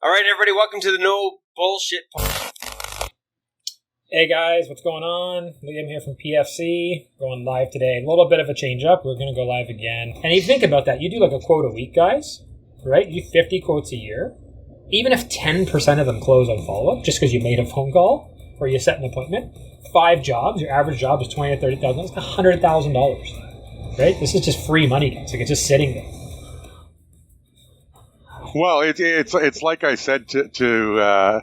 All right, everybody, welcome to the No Bullshit Hey guys, what's going on? Liam here from PFC, going live today. A little bit of a change up. We're going to go live again. And you think about that. You do like a quote a week, guys, right? You do 50 quotes a year. Even if 10% of them close on follow-up, just because you made a phone call or you set an appointment, 5 jobs, your average job is $20,000 to $30,000. That's $100,000, right? This is just free money, guys. Like, it's just sitting there. Well, it's like I said to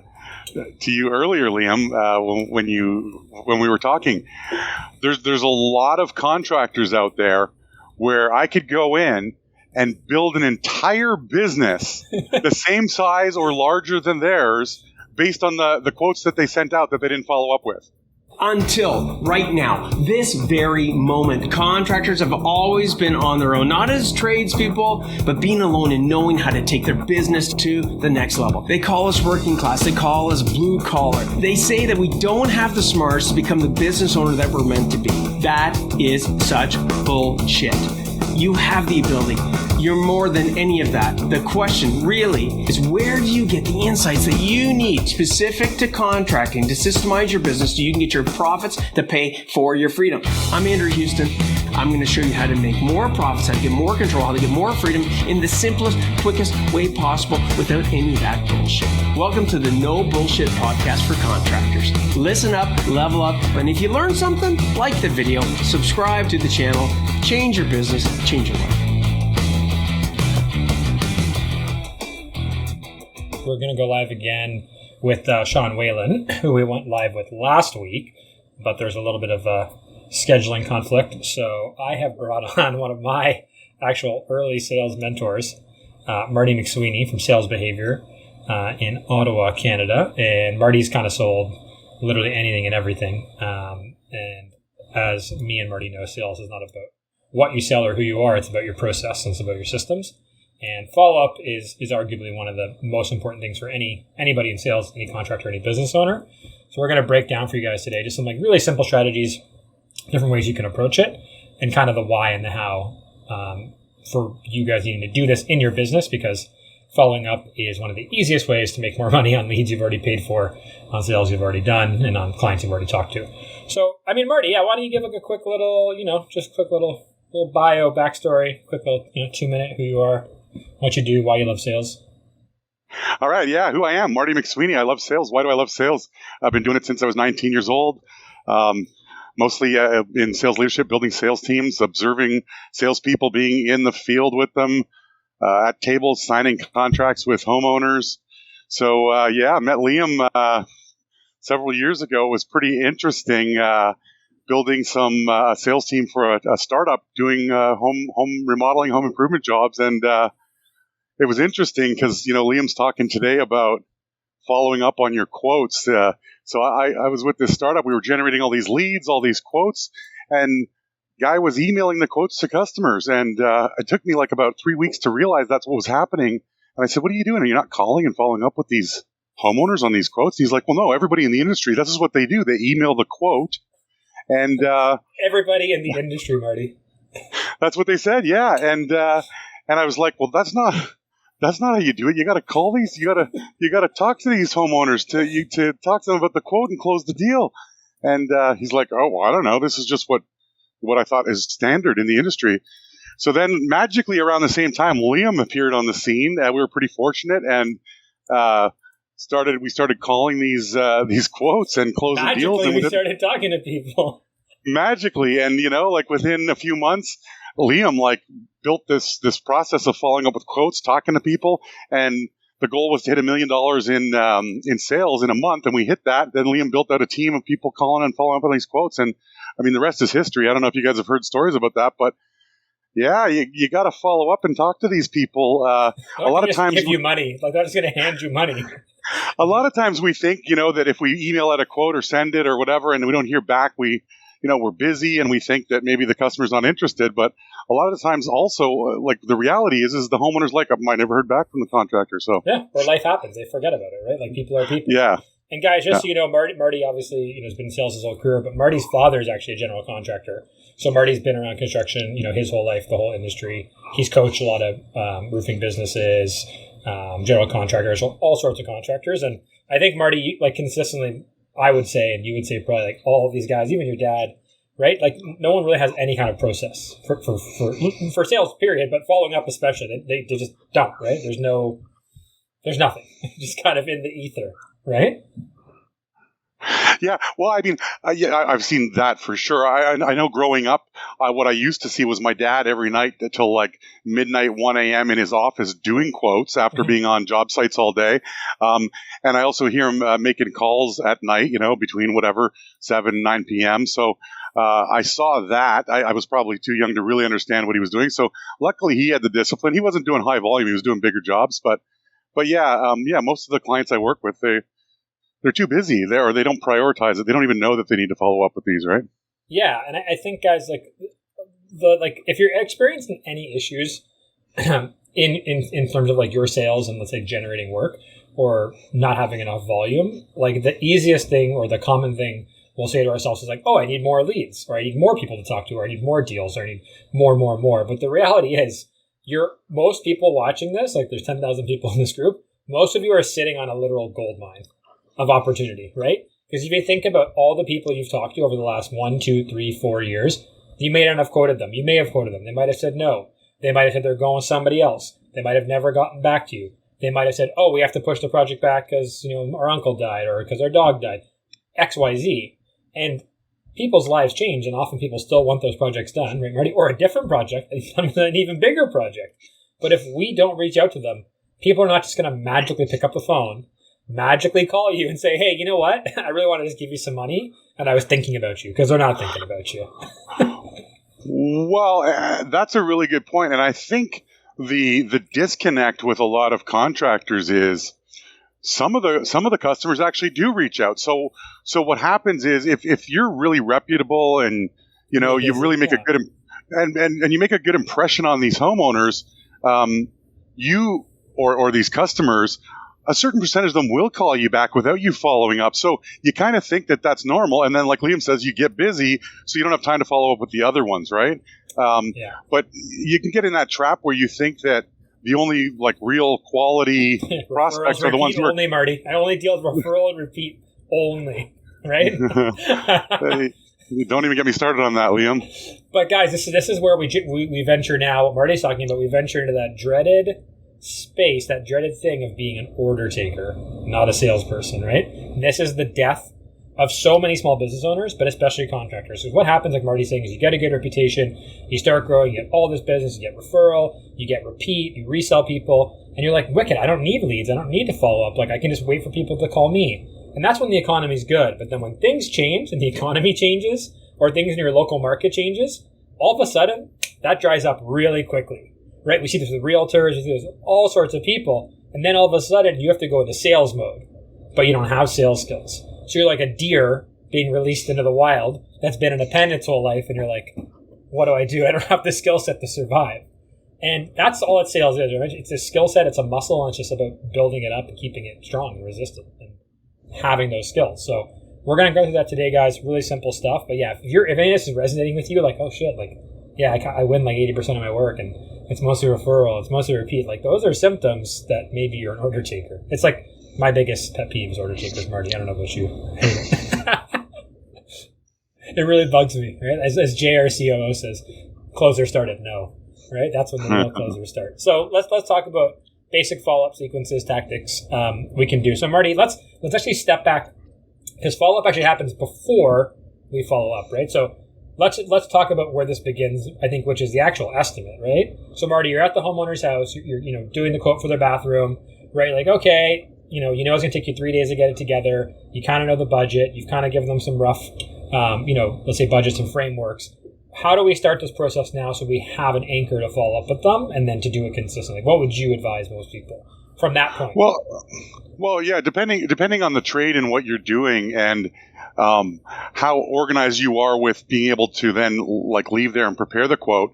you earlier, Liam, when we were talking. There's a lot of contractors out there where I could go in and build an entire business the same size or larger than theirs based on the quotes that they sent out that they didn't follow up with. Until right now, this very moment, contractors have always been on their own, not as tradespeople, but being alone and knowing how to take their business to the next level. They call us working class. They call us blue collar. They say that we don't have the smarts to become the business owner that we're meant to be. That is such bullshit. You have the ability. You're more than any of that. The question really is, where do you get the insights that you need specific to contracting to systemize your business so you can get your profits to pay for your freedom? I'm Andrew Houston. I'm going to show you how to make more profits, how to get more control, how to get more freedom in the simplest, quickest way possible without any of that bullshit. Welcome to the No Bullshit Podcast for Contractors. Listen up, level up, and if you learn something, like the video, subscribe to the channel, change your business, change your life. We're going to go live again with Sean Whalen, who we went live with last week, but there's a little bit of a scheduling conflict. So I have brought on one of my actual early sales mentors, Marty McSweeney from Sales Behavior in Ottawa, Canada. And Marty's kind of sold literally anything and everything. And as me and Marty know, sales is not about what you sell or who you are. It's about your process and it's about your systems. And follow-up is arguably one of the most important things for anybody in sales, any contractor, any business owner. So we're going to break down for you guys today just some like really simple strategies, different ways you can approach it, and kind of the why and the how for you guys needing to do this in your business, because following up is one of the easiest ways to make more money on leads you've already paid for, on sales you've already done, and on clients you've already talked to. So, I mean, Marty, why don't you give like a quick little, just quick little bio, backstory, quick little, 2-minute who you are, what you do, why you love sales. All right. Yeah. Who I am. Marty McSweeney. I love sales. Why do I love sales? I've been doing it since I was 19 years old. Mostly in sales leadership, building sales teams, observing salespeople, being in the field with them, at tables, signing contracts with homeowners. So, I met Liam several years ago. It was pretty interesting building some sales team for a startup doing home remodeling, home improvement jobs. And it was interesting because, Liam's talking today about following up on your quotes. So I was with this startup. We were generating all these leads, all these quotes, and guy was emailing the quotes to customers. And it took me like about 3 weeks to realize that's what was happening. And I said, what are you doing? Are you not calling and following up with these homeowners on these quotes? He's like, well, no, everybody in the industry, this is what they do. They email the quote. And everybody in the industry, Marty. That's what they said, yeah. And I was like, well, that's not how you do it. You got to call these. You got to talk to these homeowners to talk to them about the quote and close the deal. And he's like, oh, well, I don't know. This is just what I thought is standard in the industry. So then magically around the same time, Liam appeared on the scene. We were pretty fortunate and we started calling these quotes and closing deals. Magically, we started talking to people. Magically, and within a few months, Liam built this process of following up with quotes, talking to people, and the goal was to hit $1 million in sales in a month, and we hit that. Then Liam built out a team of people calling and following up on these quotes, and I mean the rest is history. I don't know if you guys have heard stories about that, but yeah, you got to follow up and talk to these people. A lot of times, give you money. Like they're just going to hand you money. A lot of times we think that if we email out a quote or send it or whatever, and we don't hear back, we're busy and we think that maybe the customer's not interested. But a lot of the times also, the reality is the homeowner's like, I never heard back from the contractor. So yeah, or life happens. They forget about it, right? Like people are people. Yeah. And guys, just so you know, Marty obviously, has been in sales his whole career, but Marty's father is actually a general contractor. So Marty's been around construction, his whole life, the whole industry. He's coached a lot of roofing businesses, general contractors, all sorts of contractors. And I think, Marty, like consistently, I would say, and you would say probably like all of these guys, even your dad, right? Like no one really has any kind of process for sales, period. But following up, especially, they just don't, right? There's nothing, just kind of in the ether, right? Yeah, well, I mean, I've seen that for sure. I know growing up, what I used to see was my dad every night until like midnight, 1 a.m. in his office doing quotes after being on job sites all day. And I also hear him making calls at night, between whatever, 7, 9 p.m. So I saw that. I was probably too young to really understand what he was doing. So luckily he had the discipline. He wasn't doing high volume. He was doing bigger jobs. But yeah, most of the clients I work with, they're too busy there, or they don't prioritize it. They don't even know that they need to follow up with these, right? Yeah, and I think, guys, if you're experiencing any issues in terms of like your sales and let's say generating work or not having enough volume, like the easiest thing or the common thing we'll say to ourselves is like, oh, I need more leads, or I need more people to talk to, or I need more deals, or I need more. But the reality is, most people watching this, like there's 10,000 people in this group, most of you are sitting on a literal gold mine of opportunity, right? Because if you think about all the people you've talked to over the last 1, 2, 3, 4 years, you may not have quoted them. You may have quoted them. They might have said no. They might have said they're going with somebody else. They might have never gotten back to you. They might have said, oh, we have to push the project back because our uncle died or because our dog died. XYZ. And people's lives change, and often people still want those projects done, right, Marty? Or a different project, an even bigger project. But if we don't reach out to them, people are not just going to magically pick up the phone, magically call you and say, hey, you know what? I really want to just give you some money, and I was thinking about you, because they're not thinking about you. Well, that's a really good point. And I think the disconnect with a lot of contractors is some of the customers actually do reach out. So what happens is if you're really reputable and you really make a good and you make a good impression on these homeowners, you or these customers, a certain percentage of them will call you back without you following up. So you kind of think that that's normal. And then like Liam says, you get busy, so you don't have time to follow up with the other ones, right? But you can get in that trap where you think that the only like real quality prospects are the ones who are only, Marty. I only deal with referral and repeat only, right? Don't even get me started on that, Liam. But guys, this is where we venture now. What Marty's talking about, we venture into that dreaded space, that dreaded thing of being an order taker, not a salesperson, right? And this is the death of so many small business owners, but especially contractors. Because what happens, like Marty's saying, is you get a good reputation, you start growing, you get all this business, you get referral, you get repeat, you resell people, and you're like, wicked, I don't need leads, I don't need to follow up, like I can just wait for people to call me. And that's when the economy's good. But then when things change and the economy changes, or things in your local market changes, all of a sudden, that dries up really quickly. Right? We see this with realtors, we see this with all sorts of people, and then all of a sudden you have to go into sales mode, but you don't have sales skills. So you're like a deer being released into the wild that's been in a pen its whole life, and you're like, what do? I don't have the skill set to survive. And that's all that sales is, right? It's a skill set, it's a muscle, and it's just about building it up and keeping it strong and resistant and having those skills. So we're going to go through that today, guys. Really simple stuff. But yeah, if any of this is resonating with you, like, oh shit, like, yeah, I win like 80% of my work, and it's mostly referral, it's mostly repeat. Like, those are symptoms that maybe you're an order taker. It's like my biggest pet peeve is order takers, Marty. I don't know about you. It really bugs me, right? As JR COO says, closer start at no, right? That's when the real closers start. So let's talk about basic follow-up sequences, tactics we can do. So Marty, let's actually step back, because follow-up actually happens before we follow up, right? So let's talk about where this begins, I think, which is the actual estimate, right? So Marty, you're at the homeowner's house, you're doing the quote for their bathroom, right? Like, okay, it's going to take you 3 days to get it together. You kind of know the budget. You've kind of given them some rough, let's say budgets and frameworks. How do we start this process now so we have an anchor to follow up with them and then to do it consistently? What would you advise most people from that point? Well, yeah, depending on the trade and what you're doing and how organized you are with being able to then like leave there and prepare the quote.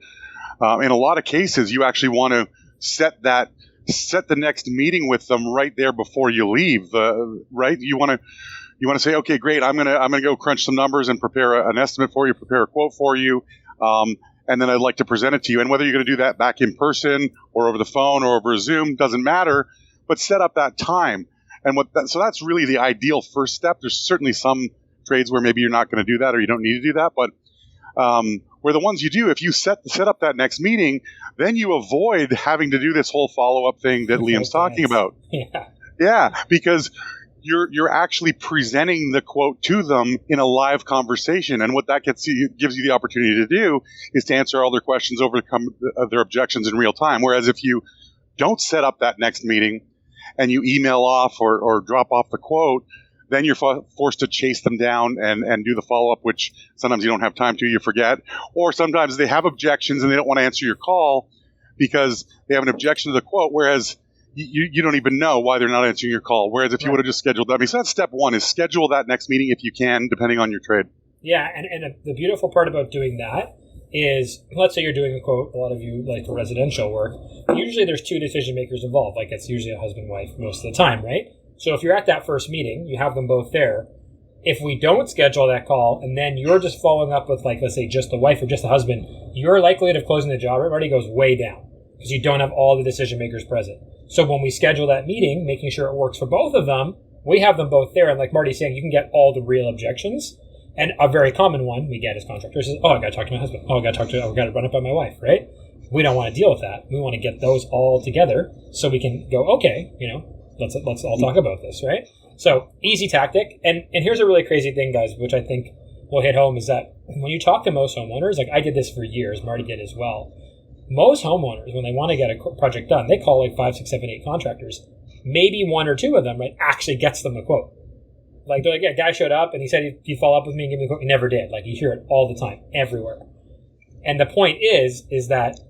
In a lot of cases, you actually want to set the next meeting with them right there before you leave. Right? You want to say, okay, great, I'm gonna go crunch some numbers and prepare an estimate for you, prepare a quote for you, and and then I'd like to present it to you. And whether you're going to do that back in person or over the phone or over Zoom, doesn't matter, but set up that time. And so that's really the ideal first step. There's certainly some trades where maybe you're not going to do that or you don't need to do that, but where the ones you do, if you set up that next meeting, then you avoid having to do this whole follow-up thing that Liam's talking about. Yeah, because you're actually presenting the quote to them in a live conversation, and what that gives you the opportunity to do is to answer all their questions, overcome their objections in real time. Whereas if you don't set up that next meeting and you email off or drop off the quote, then you're forced to chase them down and do the follow-up, which sometimes you don't have time to, you forget. Or sometimes they have objections and they don't want to answer your call because they have an objection to the quote, whereas you don't even know why they're not answering your call. Whereas if you would have just scheduled that, I mean, so that's step one, is schedule that next meeting if you can, depending on your trade. Yeah, and the beautiful part about doing that is, let's say you're doing a quote, a lot of you like for residential work, usually there's two decision makers involved, like it's usually a husband and wife most of the time, right? So if you're at that first meeting, you have them both there. If we don't schedule that call and then you're just following up with, like, let's say just the wife or just the husband, your likelihood of closing the job already goes way down because you don't have all the decision makers present. So when we schedule that meeting, making sure it works for both of them, we have them both there. And like Marty's saying, you can get all the real objections. And a very common one we get as contractors is, oh, I got to talk to my husband. Oh, I got to run it by my wife, right? We don't want to deal with that. We want to get those all together so we can go, okay, let's all talk about this, right? So easy tactic. And here's a really crazy thing, guys, which I think will hit home, is that when you talk to most homeowners, like I did this for years, Marty did as well. Most homeowners, when they want to get a project done, they call like 5, 6, 7, 8 contractors. Maybe one or two of them, right, actually gets them the quote. Like they're like, yeah, guy showed up and he said he'd follow up with me and give me the quote. He never did. Like you hear it all the time, everywhere. And the point is that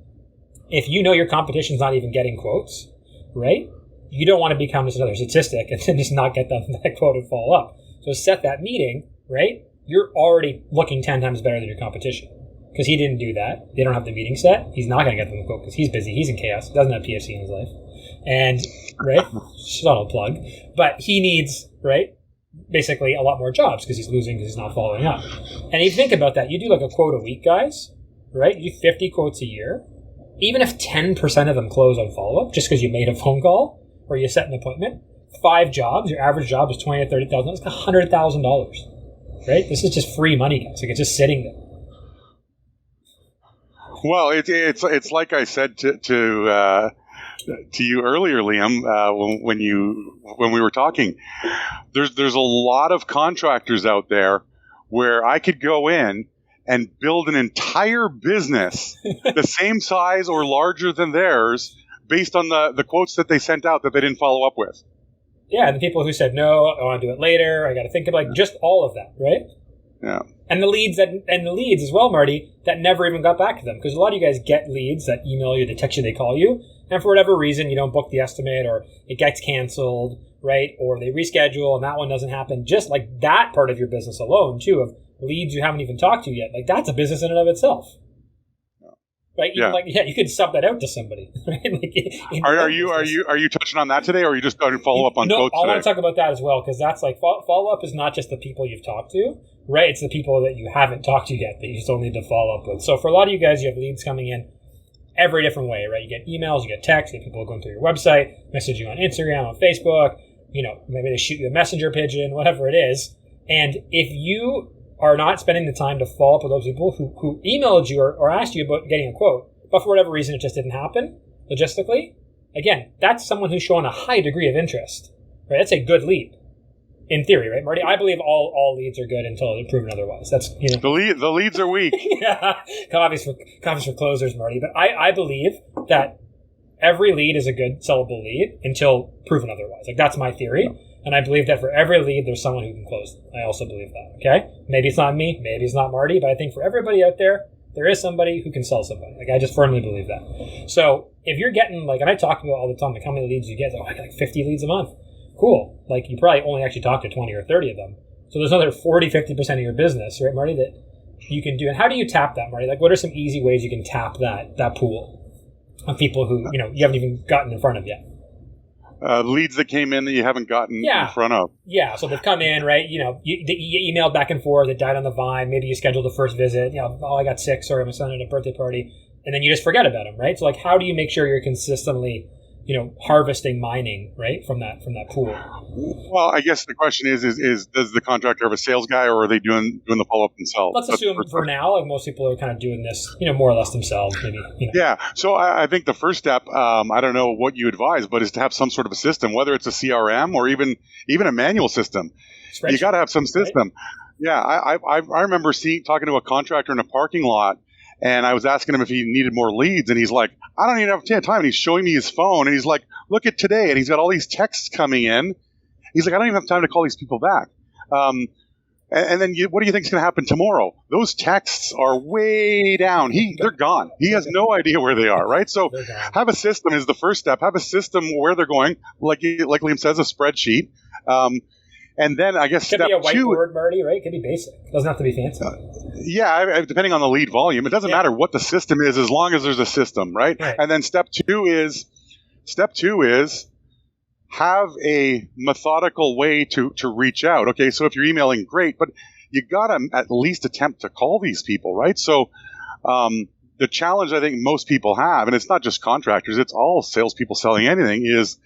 if you know your competition's not even getting quotes, right, you don't want to become just another statistic and then just not get them that quote and follow up. So set that meeting, right? You're already looking 10 times better than your competition because he didn't do that. They don't have the meeting set. He's not going to get them the quote because he's busy. He's in chaos. He doesn't have PFC in his life. And, right, subtle plug. But he needs, right, basically a lot more jobs because he's losing because he's not following up. And if you think about that, you do like a quote a week, guys, right? You do 50 quotes a year. Even if 10% of them close on follow-up just because you made a phone call or you set an appointment, 5 jobs, your average job is $20,000 to $30,000. That's $100,000, right? This is just free money, guys. Like it's just sitting there. Well, it's like I said to you earlier, Liam, when we were talking. There's a lot of contractors out there where I could go in and build an entire business the same size or larger than theirs based on the quotes that they sent out that they didn't follow up with. Yeah, and the people who said, no, I want to do it later, I got to think of just all of that, right? Yeah. And the leads as well, Marty, that never even got back to them. Because a lot of you guys get leads that email you, they text you, they call you, and for whatever reason, you don't book the estimate or it gets canceled, right? Or they reschedule and that one doesn't happen. Just like that part of your business alone, too, of leads you haven't even talked to yet. Like that's a business in and of itself. Right? You could sub that out to somebody. Right? Are you touching on that today, or are you just going to follow up on quotes I today? want to talk about that as well, because that's like follow up is not just the people you've talked to, right? It's the people that you haven't talked to yet that you still need to follow up with. So for a lot of you guys, you have leads coming in every different way, right? You get emails, you get texts, you get people going through your website, message you on Instagram, on Facebook. Maybe they shoot you a messenger pigeon, whatever it is. And if you are not spending the time to follow up with those people who emailed you or asked you about getting a quote, but for whatever reason it just didn't happen logistically, again, that's someone who's showing a high degree of interest, right? That's a good lead in theory, right, Marty? I believe all leads are good until they're proven otherwise. That's the leads are weak. Yeah, coffee's for closers, Marty. But I believe that every lead is a good sellable lead until proven otherwise. Like that's my theory. And I believe that for every lead, there's someone who can close them. I also believe that, okay? Maybe it's not me, maybe it's not Marty, but I think for everybody out there, there is somebody who can sell somebody. Like, I just firmly believe that. So if you're getting, and I talk about all the time, how many leads you get. Oh, I get 50 leads a month. Cool. You probably only actually talk to 20 or 30 of them. So there's another 40, 50% of your business, right, Marty, that you can do. And how do you tap that, Marty? What are some easy ways you can tap that pool of people who, you haven't even gotten in front of yet? leads that came in that you haven't gotten in front of. Yeah, so they've come in, right? You emailed back and forth, it died on the vine, maybe you scheduled the first visit, I got sick, sorry, my son had a birthday party, and then you just forget about them, right? So like, how do you make sure you're consistently harvesting mining, right, from that pool? Well, I guess the question is does the contractor have a sales guy, or are they doing the follow-up themselves? Let's assume for now, like most people are kind of doing this, more or less themselves, maybe. Yeah. So I think the first step, I don't know what you advise, but is to have some sort of a system, whether it's a CRM or even a manual system. You got to have some system. Right? Yeah. I remember talking to a contractor in a parking lot, and I was asking him if he needed more leads, and he's like, I don't even have time. And he's showing me his phone, and he's like, look at today. And he's got all these texts coming in. He's like, I don't even have time to call these people back. And then what do you think is going to happen tomorrow? Those texts are way down. They're gone. He has no idea where they are, right? So have a system is the first step. Have a system where they're going, like Liam says, a spreadsheet. And then I guess step 2... It could be a whiteboard, Marty, right? It could be basic. It doesn't have to be fancy. Depending on the lead volume. It doesn't matter what the system is as long as there's a system, right? And then step two is have a methodical way to reach out. Okay, so if you're emailing, great, but you got to at least attempt to call these people, right? So the challenge I think most people have, and it's not just contractors, it's all salespeople selling anything, is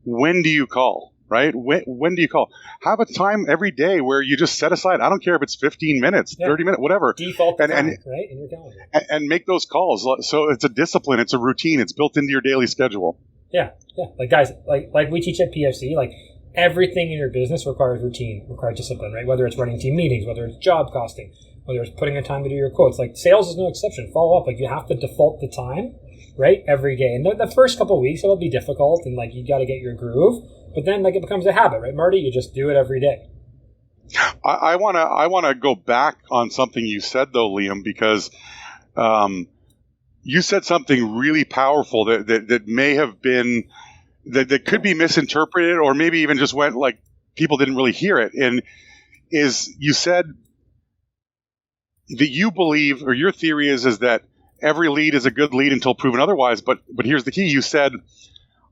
when do you call? Right? When do you call? Have a time every day where you just set aside. I don't care if it's 15 minutes, 30 minutes, whatever. Default time, right? In your calendar. And make those calls. So it's a discipline. It's a routine. It's built into your daily schedule. Yeah. Like guys, like we teach at PFC, like everything in your business requires routine, requires discipline, right? Whether it's running team meetings, whether it's job costing, whether it's putting in time to do your quotes. Like sales is no exception. Follow up. Like you have to default the time, right? Every day. And the first couple of weeks, it'll be difficult and like you got to get your groove. But then, like, it becomes a habit, right, Marty? You just do it every day. I wanna go back on something you said, though, Liam, because you said something really powerful that may have been that could be misinterpreted, or maybe even just went like people didn't really hear it. And you said that you believe, or your theory is that every lead is a good lead until proven otherwise. But here's the key: you said,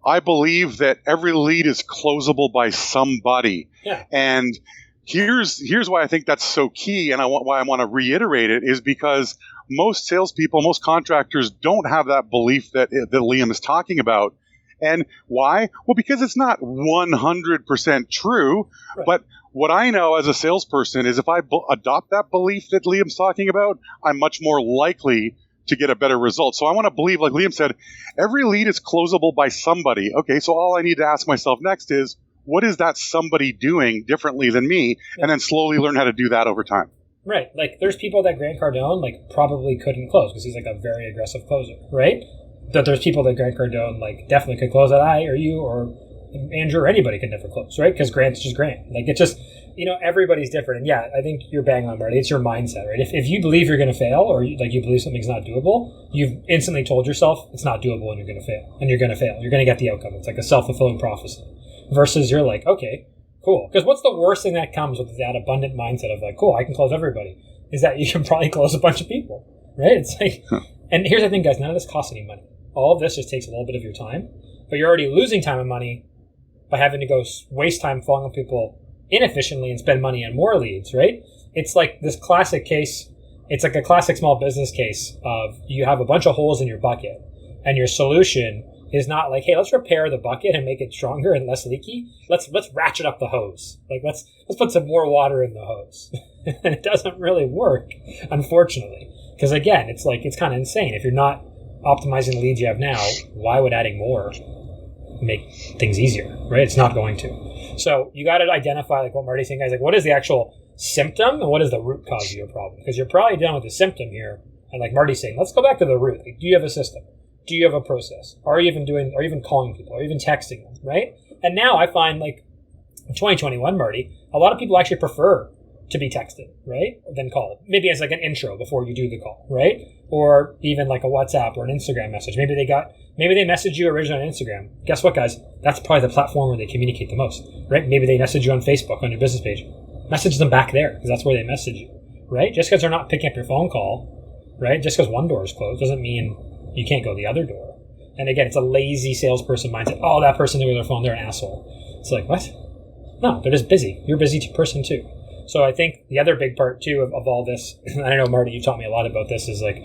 I believe that every lead is closable by somebody. Yeah. And here's why I think that's so key, and why I want to reiterate it, is because most salespeople, most contractors don't have that belief that Liam is talking about. And why? Well, because it's not 100% true. Right. But what I know as a salesperson is if I adopt that belief that Liam's talking about, I'm much more likely to get a better result. So I want to believe, like Liam said, every lead is closable by somebody. Okay, so all I need to ask myself next is, what is that somebody doing differently than me? Yeah. And then slowly learn how to do that over time. Right. Like there's people that Grant Cardone like probably couldn't close because he's like a very aggressive closer, right? But there's people that Grant Cardone like definitely could close that I or you or Andrew or anybody could never close, right? Because Grant's just Grant. Like it's just, everybody's different. And yeah, I think you're bang on, Marty. It's your mindset, right? If you believe you're going to fail or you believe something's not doable, you've instantly told yourself it's not doable and you're going to fail. And you're going to fail. You're going to get the outcome. It's like a self-fulfilling prophecy. Versus you're like, okay, cool. Because what's the worst thing that comes with that abundant mindset of like, cool, I can close everybody, is that you can probably close a bunch of people, right? It's like, and here's the thing, guys, none of this costs any money. All of this just takes a little bit of your time, but you're already losing time and money by having to go waste time following people inefficiently and spend money on more leads, right? It's like this classic case. It's like a classic small business case of you have a bunch of holes in your bucket and your solution is not like, hey, let's repair the bucket and make it stronger and less leaky. Let's ratchet up the hose. Like let's put some more water in the hose. And it doesn't really work, unfortunately. Because again, it's kind of insane. If you're not optimizing the leads you have now, why would adding more make things easier, right? It's not going to. So you got to identify, like what Marty's saying, guys, like what is the actual symptom and what is the root cause of your problem? Because you're probably dealing with the symptom here. And like Marty's saying, let's go back to the root. Like, do you have a system? Do you have a process? Are you even calling people? Are you even texting them, right? And now I find like in 2021, Marty, a lot of people actually prefer to be texted, right? Than called. Maybe as like an intro before you do the call, right? Or even like a WhatsApp or an Instagram message. Maybe they message you originally on Instagram. Guess what, guys? That's probably the platform where they communicate the most, right? Maybe they message you on Facebook on your business page. Message them back there because that's where they message you, right? Just because they're not picking up your phone call, right? Just because one door is closed doesn't mean you can't go the other door. And again, it's a lazy salesperson mindset. Oh, that person with their phone, they're an asshole. It's like, what? No, they're just busy. You're a busy person too. So I think the other big part too of all this, and I know, Marty, you taught me a lot about this, is like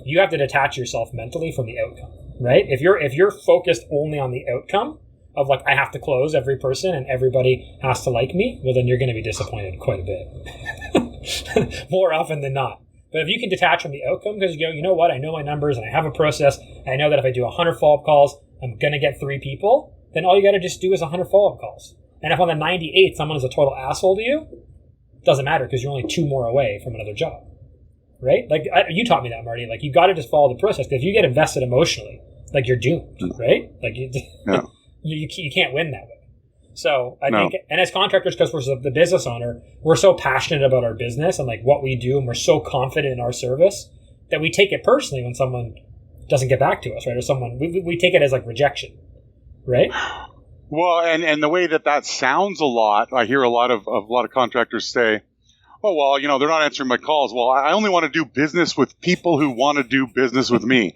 you have to detach yourself mentally from the outcome, right? If you're focused only on the outcome of like, I have to close every person and everybody has to like me, well, then you're going to be disappointed quite a bit. More often than not. But if you can detach from the outcome because you go, you know what, I know my numbers and I have a process. And I know that if I do 100 follow-up calls, I'm going to get 3 people. Then all you got to just do is 100 follow-up calls. And if on the 98th someone is a total asshole to you, it doesn't matter because you're only 2 more away from another job, right? Like you taught me that, Marty. Like you got to just follow the process. Because if you get invested emotionally, like you're doomed, right? Like you can't win that way. So I think, and as contractors, because we're the business owner, we're so passionate about our business and like what we do, and we're so confident in our service that we take it personally when someone doesn't get back to us, right? Or someone we take it as like rejection, right? Well, and the way that sounds a lot, I hear a lot of contractors say, oh, well, you know, they're not answering my calls. Well, I only want to do business with people who want to do business with me,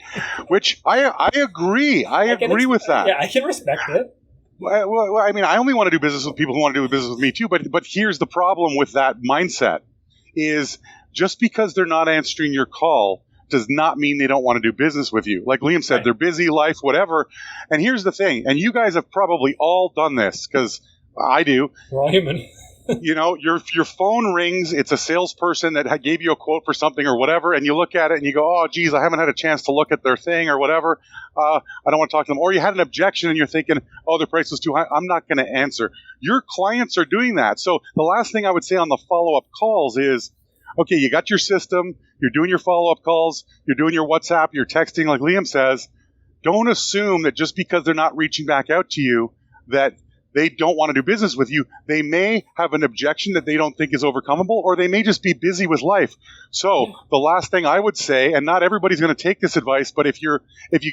which I agree. I agree with that. Yeah, I can respect it. Well, I mean, I only want to do business with people who want to do business with me too. But here's the problem with that mindset is just because they're not answering your call does not mean they don't want to do business with you. Like Liam said, right. They're busy, life, whatever. And here's the thing, and you guys have probably all done this because I do. We're all human. You know, your phone rings. It's a salesperson that gave you a quote for something or whatever, and you look at it and you go, "Oh, geez, I haven't had a chance to look at their thing or whatever. I don't want to talk to them." Or you had an objection and you're thinking, "Oh, their price was too high. I'm not going to answer." Your clients are doing that. So the last thing I would say on the follow-up calls is, okay, you got your system. You're doing your follow-up calls. You're doing your WhatsApp. You're texting, like Liam says. Don't assume that just because they're not reaching back out to you that they don't want to do business with you. They may have an objection that they don't think is overcomable, or they may just be busy with life. So the last thing I would say, and not everybody's going to take this advice, but if you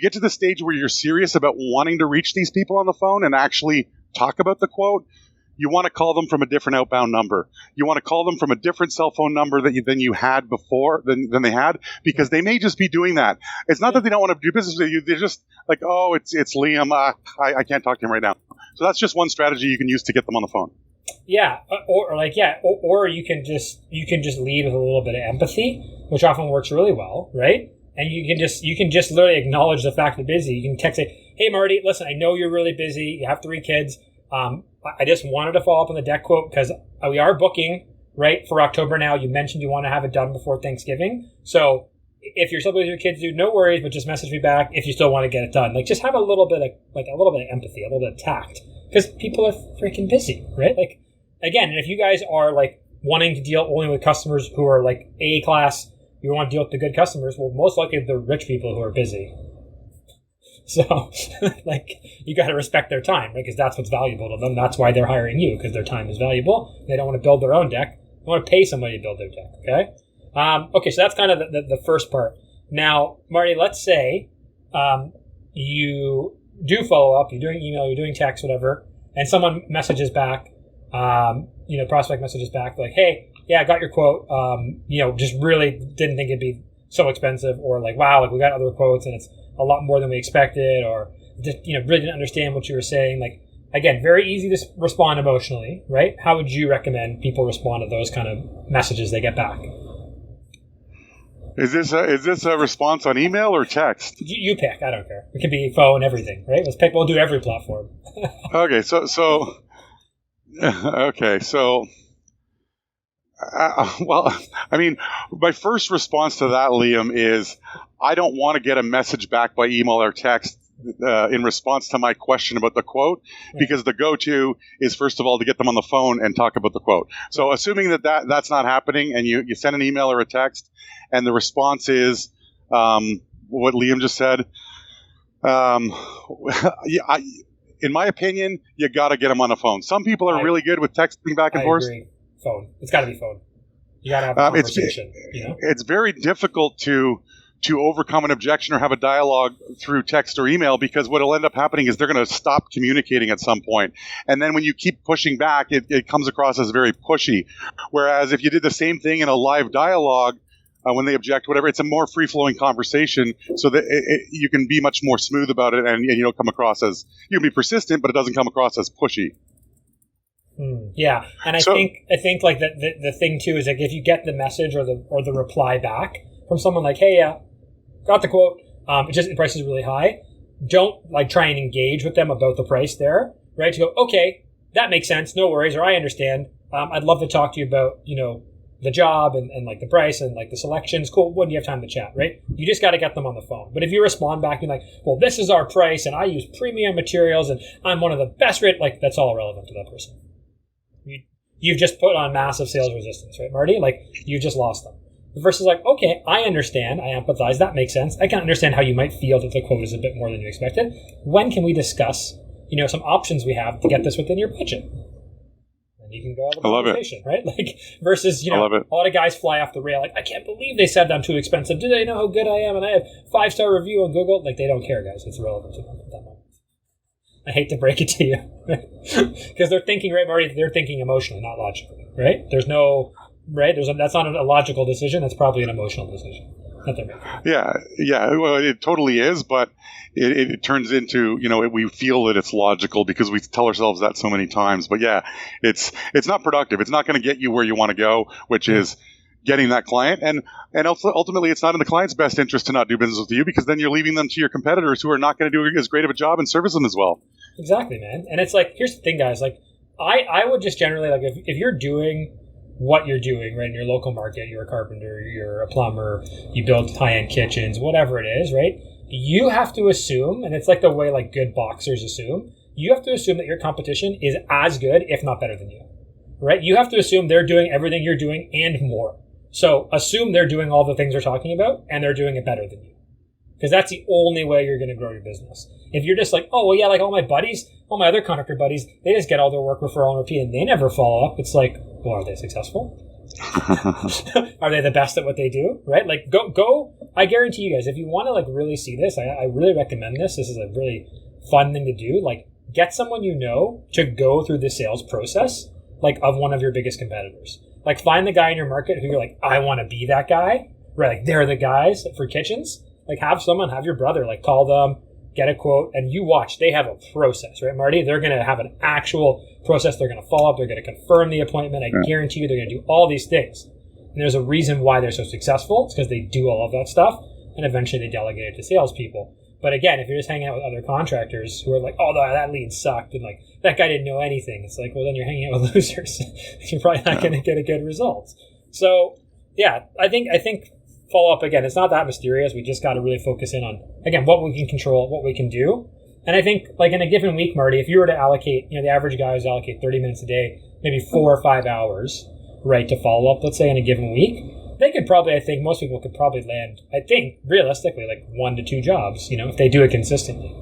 get to the stage where you're serious about wanting to reach these people on the phone and actually talk about the quote, you want to call them from a different outbound number. You want to call them from a different cell phone number than you had before, than they had, because they may just be doing that. It's not that they don't want to do business with you. They're just like, oh, it's Liam. I can't talk to him right now. So that's just one strategy you can use to get them on the phone. Yeah, or you can just lead with a little bit of empathy, which often works really well, right? And you can just literally acknowledge the fact they're busy. You can text it, "Hey Marty, listen, I know you're really busy. You have 3 kids. I just wanted to follow up on the deck quote because we are booking right for October now. You mentioned you want to have it done before Thanksgiving. So if you're still with your kids, dude, no worries, but just message me back if you still want to get it done. Like just have a little bit of empathy, a little bit of tact, because people are freaking busy, right? Like again, and if you guys are like wanting to deal only with customers who are like A class, you want to deal with the good customers. Well, most likely they're rich people who are busy. So, like, you got to respect their time, right? Because that's what's valuable to them. That's why they're hiring you, because their time is valuable. They don't want to build their own deck. They want to pay somebody to build their deck, okay? Okay, so that's kind of the first part. Now, Marty, let's say you do follow up. You're doing email, you're doing text, whatever, and someone messages back, prospect messages back, like, hey, yeah, I got your quote. Just really didn't think it'd be so expensive, or like, wow, like we got other quotes and it's a lot more than we expected, or just, really didn't understand what you were saying. Like, again, very easy to respond emotionally, right? How would you recommend people respond to those kind of messages they get back? Is this a response on email or text? You pick. I don't care. It could be phone, everything, right? Let's pick. We'll do every platform. Okay. So well, I mean, my first response to that, Liam, is I don't want to get a message back by email or text in response to my question about the quote, because the go-to is, first of all, to get them on the phone and talk about the quote. So assuming that's not happening, and you send an email or a text, and the response is what Liam just said, in my opinion, you got to get them on the phone. Some people are really good with texting back and forth. I agree. Phone. It's got to be phone. You got to have a conversation. It's very difficult to overcome an objection or have a dialogue through text or email, because what will end up happening is they're going to stop communicating at some point. And then when you keep pushing back, it comes across as very pushy. Whereas if you did the same thing in a live dialogue, when they object, whatever. It's a more free-flowing conversation so that you can be much more smooth about it, and you don't come across as, you can be persistent, but it doesn't come across as pushy. Yeah, and I think like the thing too is like if you get the message or the reply back from someone like, hey, got the quote, just the price is really high. Don't like try and engage with them about the price there, right? To go, okay, that makes sense, no worries, or I understand. I'd love to talk to you about, the job and like the price and like the selections. Cool. When do you have time to chat, right? You just got to get them on the phone. But if you respond back and like, well, this is our price and I use premium materials and I'm one of the best rate, like that's all irrelevant to that person. You've just put on massive sales resistance, right, Marty? Like you just lost them. Versus like, okay, I understand, I empathize, that makes sense. I can understand how you might feel that the quote is a bit more than you expected. When can we discuss, some options we have to get this within your budget? And you can go have a conversation, right? Like versus, a lot of guys fly off the rail. Like, I can't believe they said I'm too expensive. Do they know how good I am? And I have 5-star review on Google. Like they don't care, guys. It's irrelevant to them at that moment. I hate to break it to you, because they're thinking, right, Marty? They're thinking emotionally, not logically, right? There's no, right? That's not a logical decision. That's probably an emotional decision that they're making. Yeah. Well, it totally is, but it turns into, we feel that it's logical because we tell ourselves that so many times. But yeah, it's not productive. It's not going to get you where you want to go, which is getting that client. And ultimately, it's not in the client's best interest to not do business with you, because then you're leaving them to your competitors who are not going to do as great of a job and service them as well. Exactly, man. And it's like, here's the thing, guys. Like, I would just generally, like, if you're doing what you're doing, right, in your local market, you're a carpenter, you're a plumber, you build high-end kitchens, whatever it is, right? You have to assume, and it's like the way, like, good boxers assume, you have to assume that your competition is as good, if not better than you, right? You have to assume they're doing everything you're doing and more. So assume they're doing all the things they're talking about and they're doing it better than you. Because that's the only way you're going to grow your business. If you're just like, oh, well, yeah, like all my buddies, all my other contractor buddies, they just get all their work referral and repeat and they never follow up. It's like, well, are they successful? Are they the best at what they do? Right? Like go. I guarantee you guys, if you want to like really see this, I really recommend this. This is a really fun thing to do. Like get someone to go through the sales process, like of one of your biggest competitors. Like find the guy in your market who you're like, I want to be that guy. Right? Like they're the guys for kitchens. Like have your brother, like call them, get a quote, and you watch. They have a process, right, Marty? They're going to have an actual process. They're going to follow up. They're going to confirm the appointment. I guarantee you they're going to do all these things. And there's a reason why they're so successful. It's because they do all of that stuff, and eventually they delegate it to salespeople. But again, if you're just hanging out with other contractors who are like, oh, that lead sucked, and like that guy didn't know anything, it's like, well, then you're hanging out with losers. You're probably not going to get a good result. So, yeah, I think follow up again. It's not that mysterious. We just got to really focus in on, again, what we can control, what we can do. And I think like in a given week, Marty, if you were to allocate, the average guy is allocate 30 minutes a day, maybe 4 or 5 hours, right, to follow up, let's say in a given week, they could probably, I think most people could probably land, I think realistically, like 1 to 2 jobs, if they do it consistently.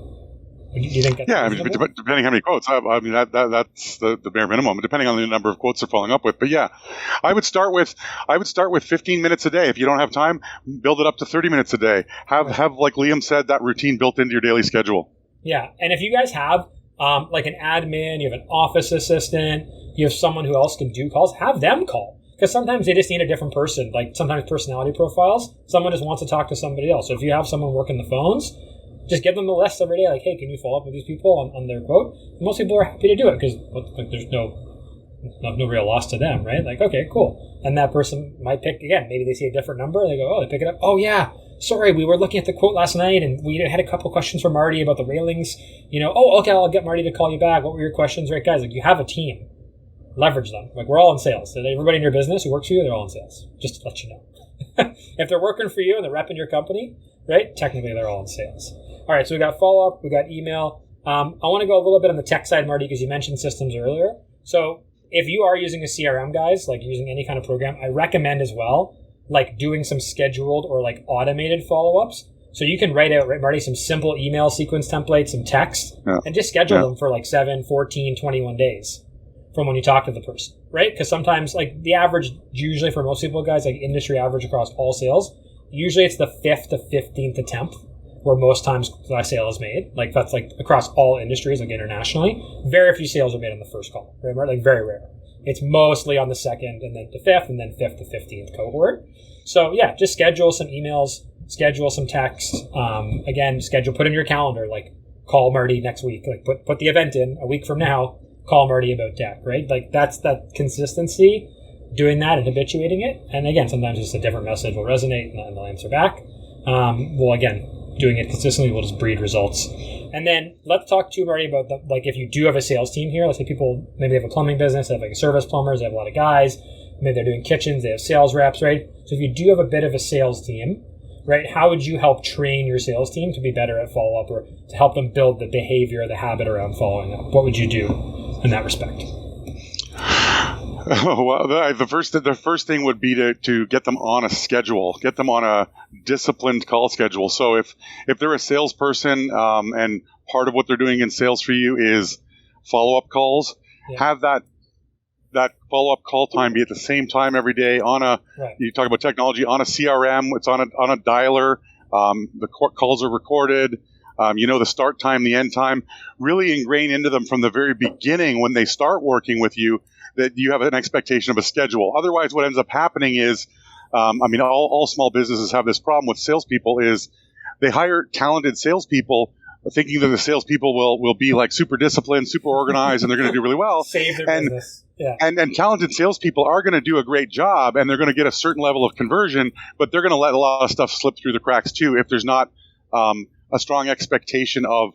Do you think that's reasonable? Depending how many quotes. I mean, that's the bare minimum, depending on the number of quotes they're following up with. But yeah, I would start with 15 minutes a day. If you don't have time, build it up to 30 minutes a day. Have like Liam said, that routine built into your daily schedule. Yeah, and if you guys have like an admin, you have an office assistant, you have someone who else can do calls, have them call. Because sometimes they just need a different person. Like sometimes personality profiles, someone just wants to talk to somebody else. So if you have someone working the phones, just give them the list every day, like, hey, can you follow up with these people on their quote? And most people are happy to do it because like, there's no real loss to them, right? Like, okay, cool. And that person might pick, again, maybe they see a different number and they go, oh, they pick it up. Oh, yeah, sorry, we were looking at the quote last night and we had a couple questions for Marty about the railings. Oh, okay, I'll get Marty to call you back. What were your questions? Right, guys, like you have a team. Leverage them. Like we're all in sales. So everybody in your business who works for you, they're all in sales. Just to let you know. If they're working for you and they're repping your company, right, technically they're all in sales. All right, so we got follow-up, we got email. I want to go a little bit on the tech side, Marty, because you mentioned systems earlier. So if you are using a CRM, guys, like using any kind of program, I recommend as well, like doing some scheduled or like automated follow-ups. So you can write out, right, Marty, some simple email sequence templates, some text, and just schedule them for like 7, 14, 21 days from when you talk to the person, right? Because sometimes like the average, usually for most people, guys, like industry average across all sales, usually it's the 5th to 15th attempt where most times that sale is made. Like that's like across all industries, like internationally. Very few sales are made on the first call, right? Like very rare. It's mostly on the 2nd and then the 5th and then 5th to 15th cohort. So yeah, just schedule some emails, schedule some texts. Again, put in your calendar, like call Marty next week, like put the event in a week from now, call Marty about deck, right? Like that's that consistency, doing that and habituating it. And again, sometimes just a different message will resonate and they'll answer back. Doing it consistently will just breed results. And then let's talk to Marty about if you do have a sales team here, let's say people maybe have a plumbing business, they have like a service plumbers, they have a lot of guys, maybe they're doing kitchens, they have sales reps, right? So if you do have a bit of a sales team, right, how would you help train your sales team to be better at follow-up or to help them build the behavior, the habit around following up? What would you do in that respect? Well, the first thing would be to get them on a schedule, get them on a disciplined call schedule. So if they're a salesperson and part of what they're doing in sales for you is follow-up calls, have that follow-up call time be at the same time every day you talk about technology, on a CRM, it's on a dialer, the calls are recorded, the start time, the end time, really ingrain into them from the very beginning when they start working with you that you have an expectation of a schedule. Otherwise, what ends up happening is, all small businesses have this problem with salespeople is they hire talented salespeople thinking that the salespeople will be like super disciplined, super organized, and they're going to do really well. Save their business. Yeah. And talented salespeople are going to do a great job, and they're going to get a certain level of conversion, but they're going to let a lot of stuff slip through the cracks too if there's not a strong expectation of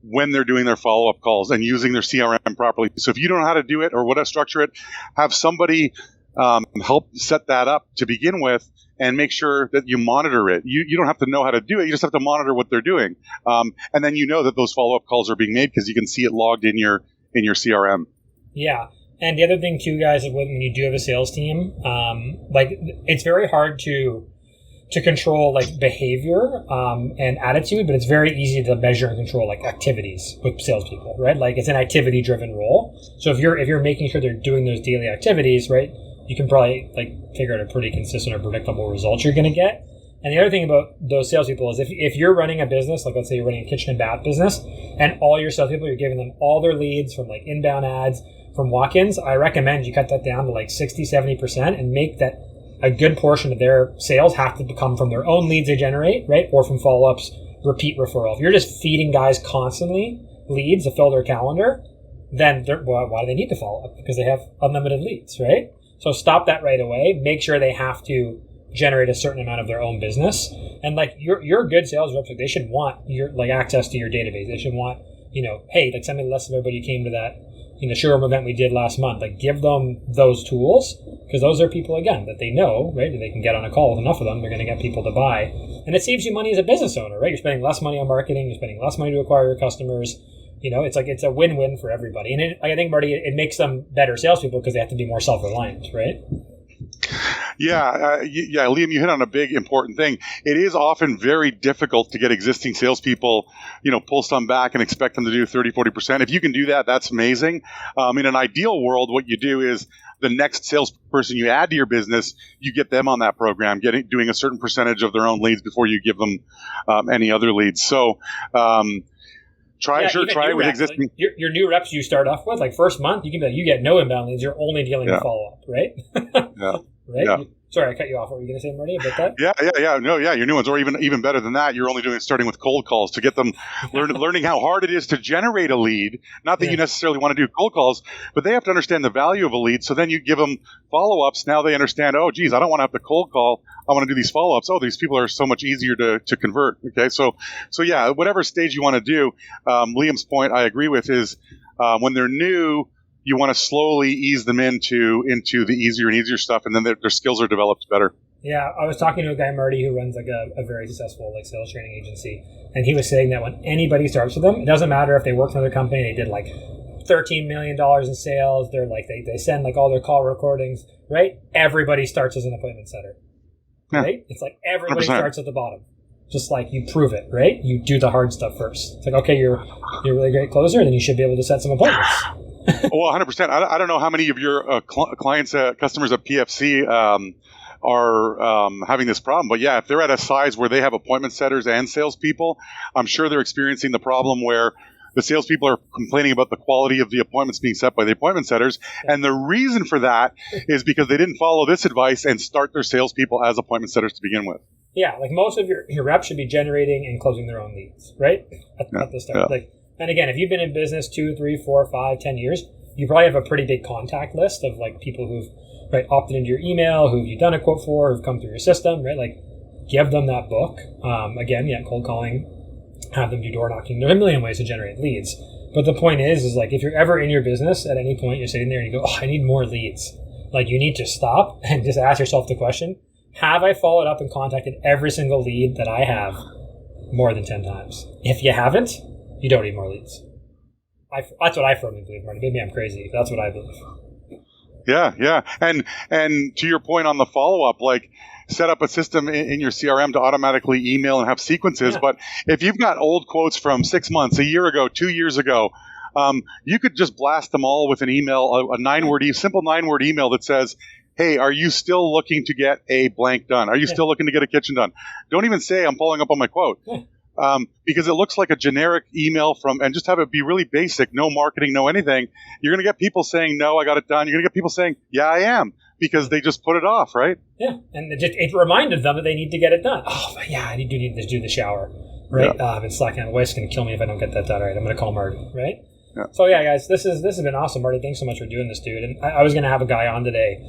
when they're doing their follow-up calls and using their CRM properly. So if you don't know how to do it or what to structure it, have somebody help set that up to begin with and make sure that you monitor it. You don't have to know how to do it. You just have to monitor what they're doing. And then you know that those follow-up calls are being made because you can see it logged in your CRM. Yeah. And the other thing too, guys, is when you do have a sales team, it's very hard to control like behavior and attitude, but it's very easy to measure and control like activities with salespeople, right? Like it's an activity-driven role. So if you're making sure they're doing those daily activities, right, you can probably like figure out a pretty consistent or predictable result you're going to get. And the other thing about those salespeople is if you're running a business, like let's say you're running a kitchen and bath business, and all your salespeople, you're giving them all their leads from like inbound ads, from walk-ins, I recommend you cut that down to like 60-70% and make that a good portion of their sales have to come from their own leads they generate, right? Or from follow-ups, repeat referral. If you're just feeding guys constantly leads to fill their calendar, then why do they need to follow up? Because they have unlimited leads, right? So stop that right away. Make sure they have to generate a certain amount of their own business. And like your good sales reps, like they should want your like access to your database. They should want, hey, like send me the list of everybody who came to that showroom event we did last month. Like give them those tools because those are people, again, that they know, right? And they can get on a call with enough of them. They're going to get people to buy. And it saves you money as a business owner, right? You're spending less money on marketing. You're spending less money to acquire your customers. It's a win-win for everybody. And I think, Marty, it makes them better salespeople because they have to be more self-reliant, right? Yeah, Liam, you hit on a big important thing. It is often very difficult to get existing salespeople, pull some back and expect them to do 30-40%. If you can do that, that's amazing. In an ideal world, what you do is the next salesperson you add to your business, you get them on that program, doing a certain percentage of their own leads before you give them any other leads. So try it with existing. Like your new reps you start off with, like first month, you can be like, you get no inbound leads. You're only dealing with follow-up, right? Yeah. Right? Yeah. Sorry, I cut you off. What were you going to say, Marty, about that? Yeah. No, yeah. Your new ones, or even better than that, you're only starting with cold calls to get them learning how hard it is to generate a lead. Not that you necessarily want to do cold calls, but they have to understand the value of a lead. So then you give them follow-ups. Now they understand, oh, geez, I don't want to have to cold call. I want to do these follow-ups. Oh, these people are so much easier to convert. Okay, so yeah, whatever stage you want to do. Liam's point I agree with is when they're new, you want to slowly ease them into the easier and easier stuff, and then their skills are developed better. Yeah, I was talking to a guy, Marty, who runs like a very successful like sales training agency, and he was saying that when anybody starts with them, it doesn't matter if they work for another company, they did like $13 million in sales, they're like they send like all their call recordings, right? Everybody starts as an appointment setter, right? It's like everybody 100%. Starts at the bottom. Just like you prove it, right? You do the hard stuff first. It's like, okay, you're a really great closer, then you should be able to set some appointments. Well, 100%. I don't know how many of your clients, customers at PFC are having this problem, but yeah, if they're at a size where they have appointment setters and salespeople, I'm sure they're experiencing the problem where the salespeople are complaining about the quality of the appointments being set by the appointment setters. And the reason for that is because they didn't follow this advice and start their salespeople as appointment setters to begin with. Yeah, like most of your reps should be generating and closing their own leads, right? At the start. Yeah. Like, and again, if you've been in business 2, 3, 4, 5, 10 years, you probably have a pretty big contact list of like people who've opted into your email, who you've done a quote for, who've come through your system, right? Like, give them that book. Again, cold calling, have them do door knocking. There are a million ways to generate leads. But the point is like if you're ever in your business at any point, you're sitting there and you go, oh, I need more leads. Like you need to stop and just ask yourself the question, have I followed up and contacted every single lead that I have more than 10 times? If you haven't, you don't need more leads. That's what I firmly believe, Marty. Maybe I'm crazy. That's what I believe. Yeah. And to your point on the follow-up, like set up a system in your CRM to automatically email and have sequences. Yeah. But if you've got old quotes from 6 months, a year ago, 2 years ago, you could just blast them all with an email, a simple 9-word email that says, hey, are you still looking to get a blank done? Are you still looking to get a kitchen done? Don't even say I'm following up on my quote. Yeah. Because it looks like a generic email and just have it be really basic, no marketing, no anything. You're going to get people saying, no, I got it done. You're going to get people saying, yeah, I am, because they just put it off, right? Yeah, and it reminded them that they need to get it done. Oh, yeah, I need to do the shower, right? Yeah. I've been slacking. My wife's going to kill me if I don't get that done. All right, I'm going to call Marty, right? Yeah. So, yeah, guys, this has been awesome, Marty. Thanks so much for doing this, dude. And I was going to have a guy on today,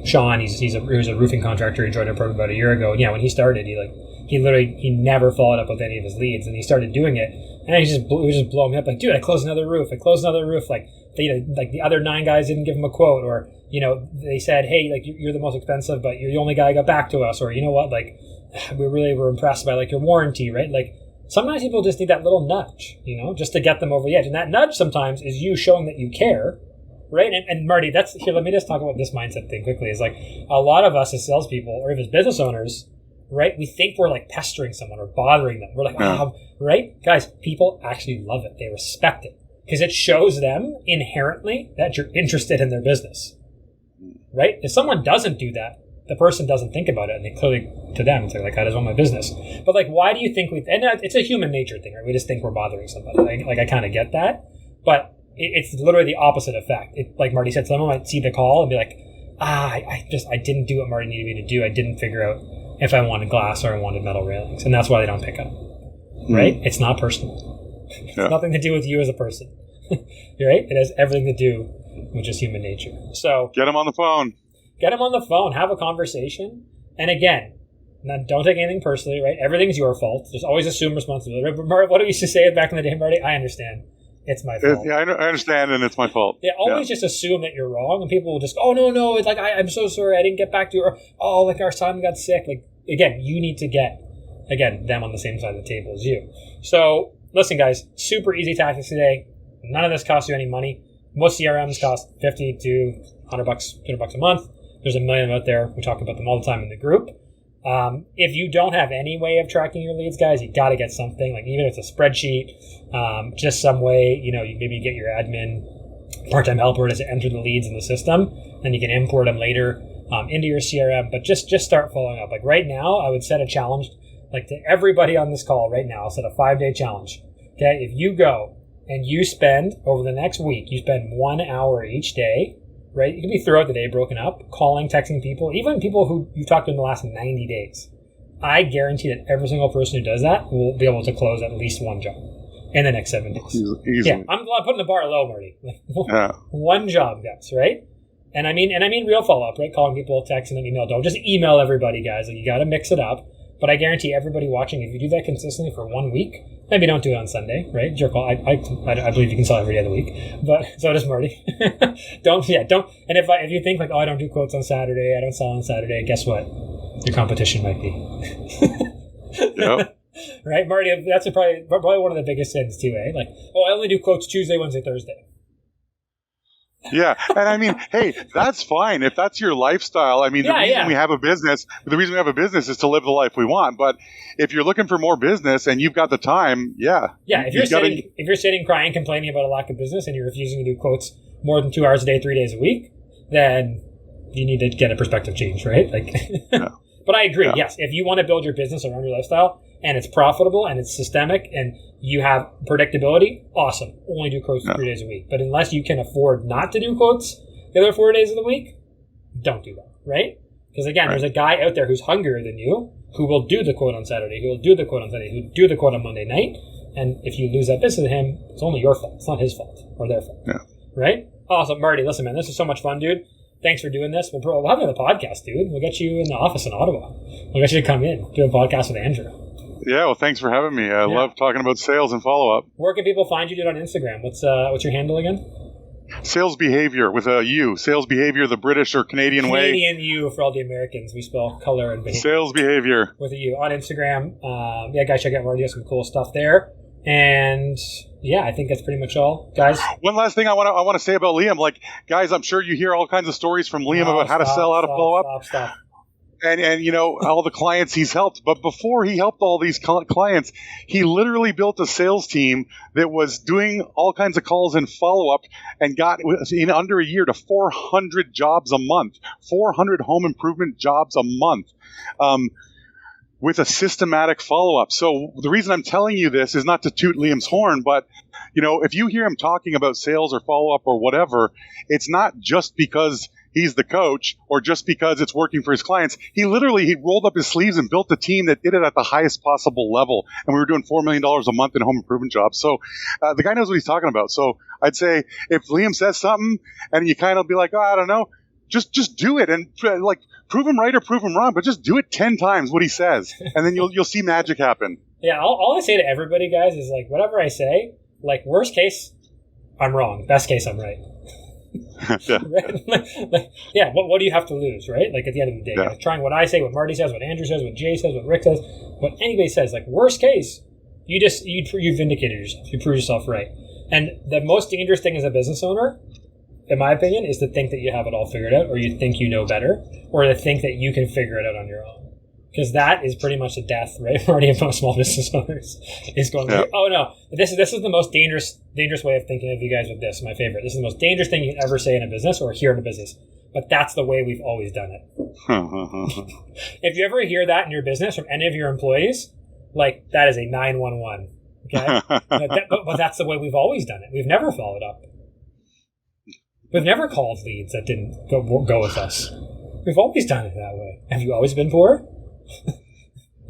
Sean. He was a roofing contractor. He joined our program about a year ago. And yeah, when he started, he never followed up with any of his leads, and he started doing it, and it was just blowing me up. Like, dude, I closed another roof. Like the other 9 guys didn't give him a quote, or they said, hey, like you're the most expensive, but you're the only guy who got back to us, or you know what, like we really were impressed by like your warranty, right? Like sometimes people just need that little nudge, just to get them over the edge, and that nudge sometimes is you showing that you care. Right? And Marty, let me just talk about this mindset thing quickly. Is like a lot of us as salespeople or even as business owners, right? We think we're like pestering someone or bothering them. We're like, right? Guys, people actually love it. They respect it because it shows them inherently that you're interested in their business, right? If someone doesn't do that, the person doesn't think about it, and they clearly, to them, it's like, I just want my business. But like, why do you think and it's a human nature thing, right? We just think we're bothering somebody. Like I kind of get that, but it's literally the opposite effect. Like Marty said, someone might see the call and be like, I didn't do what Marty needed me to do. I didn't figure out if I wanted glass or I wanted metal railings. And that's why they don't pick up, right? It's not personal. It's nothing to do with you as a person, right? It has everything to do with just human nature. So get them on the phone. Have a conversation. And again, don't take anything personally, right? Everything's your fault. Just always assume responsibility. What do we used to say back in the day, Marty? I understand. It's my fault. I understand, and it's my fault. Yeah, always just assume that you're wrong, and people will just go, oh, no, it's like, I'm so sorry, I didn't get back to you, or, oh, like, our son got sick. Like, again, you need to get, them on the same side of the table as you. So, listen, guys, super easy tactics today. None of this costs you any money. Most CRMs cost $50 to $100, $200 a month. There's a million out there. We talk about them all the time in the group. If you don't have any way of tracking your leads, guys, you got to get something, like even if it's a spreadsheet, just some way, you maybe get your admin part-time helper to enter the leads in the system, and you can import them later into your CRM, but just start following up. Like right now, I would set a challenge, like to everybody on this call right now, I'll set a 5-day challenge. Okay. If you go and you spend over the next week, you spend 1 hour each day, right? It can be throughout the day broken up, calling, texting people, even people who you've talked to in the last 90 days. I guarantee that every single person who does that will be able to close at least one job in the next 7 days. Easily. Yeah, I'm putting the bar low, Marty. One job, guys, right? And I mean real follow-up, right? Calling people, texting them, email. Don't just email everybody, guys. Like, you got to mix it up. But I guarantee everybody watching, if you do that consistently for 1 week, maybe don't do it on Sunday, right? Your call. I believe you can sell every day of the week, but so does Marty. Don't. And if you think like, oh, I don't do quotes on Saturday, I don't sell on Saturday, guess what? Your competition might be. Yep. Right, Marty? That's probably one of the biggest sins too, eh? Like, oh, I only do quotes Tuesday, Wednesday, Thursday. Yeah. And I mean, hey, that's fine. If that's your lifestyle, I mean, the reason we have a business is to live the life we want. But if you're looking for more business and you've got the time, if you're sitting crying, complaining about a lack of business and you're refusing to do quotes more than 2 hours a day, 3 days a week, then you need to get a perspective change, right? Like, but I agree. Yeah. Yes. If you want to build your business around your lifestyle, and it's profitable and it's systemic and you have predictability, awesome. Only do quotes 3 days a week. But unless you can afford not to do quotes the other 4 days of the week, don't do that, right? Because again, there's a guy out there who's hungrier than you, who will do the quote on Saturday, who will do the quote on Sunday, who will do the quote on Monday night. And if you lose that business to him, it's only your fault. It's not his fault or their fault. Yeah. Right? Awesome. Marty, listen, man, this is so much fun, dude. Thanks for doing this. We'll have another podcast, dude. We'll get you in the office in Ottawa. We'll get you to come in, do a podcast with Andrew. Yeah, well, thanks for having me. I love talking about sales and follow-up. Where can people find you, dude, on Instagram? What's your handle again? Sales Behavior with a U. Sales Behavior the British or Canadian way. Canadian U for all the Americans. We spell color and behavior. Sales Behavior. With a U on Instagram. Guys, check out Marty. Has some cool stuff there. And yeah, I think that's pretty much all, guys. One last thing I want to say about Liam. Like, guys, I'm sure you hear all kinds of stories from Liam about how to sell, how to follow up. Stop. And you know, all the clients he's helped. But before he helped all these clients, he literally built a sales team that was doing all kinds of calls and follow-up and got, in under a year, to 400 jobs a month, 400 home improvement jobs a month, with a systematic follow-up. So the reason I'm telling you this is not to toot Liam's horn, but you know, if you hear him talking about sales or follow-up or whatever, it's not just because he's the coach or just because it's working for his clients. He rolled up his sleeves and built a team that did it at the highest possible level. And we were doing $4 million a month in home improvement jobs. So the guy knows what he's talking about. So I'd say if Liam says something and you kind of be like, oh, I don't know, just do it. And like, prove him right or prove him wrong, but just do it 10 times what he says. And then you'll see magic happen. Yeah. All I say to everybody, guys, is like, whatever I say, like, worst case, I'm wrong. Best case, I'm right. Yeah. What do you have to lose, right? Like, at the end of the day, trying what I say, what Marty says, what Andrew says, what Jay says, what Rick says, what anybody says. Like, worst case, you vindicated yourself. You proved yourself right. And the most dangerous thing as a business owner, in my opinion, is to think that you have it all figured out, or you think you know better, or to think that you can figure it out on your own. Because that is pretty much the death, right, Marty, of most small business owners. Is going, oh no, this is the most dangerous way of thinking of you guys with this. My favorite. This is the most dangerous thing you can ever say in a business or hear in a business. But that's the way we've always done it. If you ever hear that in your business from any of your employees, like, that is a 911. Okay, but that's the way we've always done it. We've never followed up. We've never called leads that didn't go with us. We've always done it that way. Have you always been poor?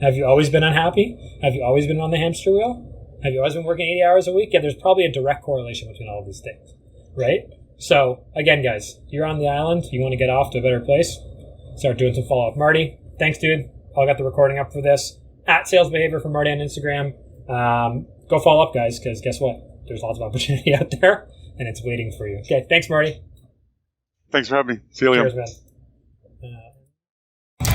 Have you always been unhappy? Have you always been on the hamster wheel? Have you always been working 80 hours a week? Yeah, there's probably a direct correlation between all of these things, right? So, again, guys, you're on the island. You want to get off to a better place? Start doing some follow-up. Marty, thanks, dude. I'll get the recording up for this. At Sales Behavior for Marty on Instagram. Go follow up, guys, because guess what? There's lots of opportunity out there, and it's waiting for you. Okay, thanks, Marty. Thanks for having me. See you later. Cheers, man.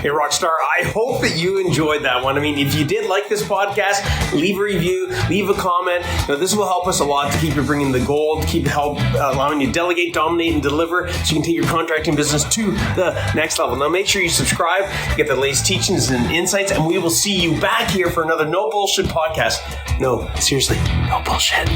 Hey, Rockstar, I hope that you enjoyed that one. I mean, if you did like this podcast, leave a review, leave a comment. You know, this will help us a lot to keep you bringing the gold, to keep allowing you to delegate, dominate, and deliver so you can take your contracting business to the next level. Now, make sure you subscribe, get the latest teachings and insights, and we will see you back here for another No Bullshit podcast. No, seriously, no bullshit.